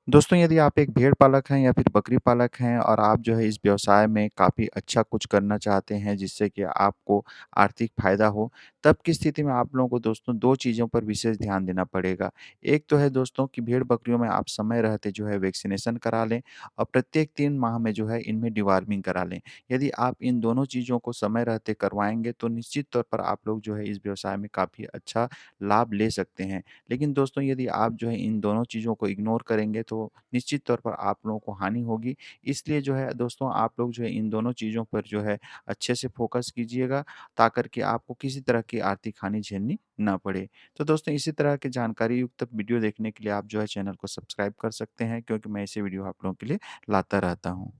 दोस्तों, यदि आप एक भेड़ पालक हैं या फिर बकरी पालक हैं और आप जो है इस व्यवसाय में काफ़ी अच्छा कुछ करना चाहते हैं जिससे कि आपको आर्थिक फ़ायदा हो, तब की स्थिति में आप लोगों को दोस्तों 2 चीज़ों पर विशेष ध्यान देना पड़ेगा। एक तो है दोस्तों कि भेड़-बकरियों में आप समय रहते जो है वैक्सीनेशन करा लें और प्रत्येक 3 माह में जो है इनमें डिवॉर्मिंग करा लें। यदि आप इन दोनों चीज़ों को समय रहते करवाएँगे तो निश्चित तौर पर आप लोग जो है इस व्यवसाय में काफ़ी अच्छा लाभ ले सकते हैं। लेकिन दोस्तों यदि आप जो है इन दोनों चीज़ों को इग्नोर करेंगे तो निश्चित तौर पर आप लोगों को हानि होगी। इसलिए जो है दोस्तों आप लोग जो है इन दोनों चीज़ों पर जो है अच्छे से फ़ोकस कीजिएगा ताकर कि आपको किसी तरह की आर्थिक हानि झेलनी ना पड़े। तो दोस्तों इसी तरह की जानकारी युक्त वीडियो देखने के लिए आप जो है चैनल को सब्सक्राइब कर सकते हैं क्योंकि मैं ऐसे वीडियो आप लोगों के लिए लाता रहता हूँ।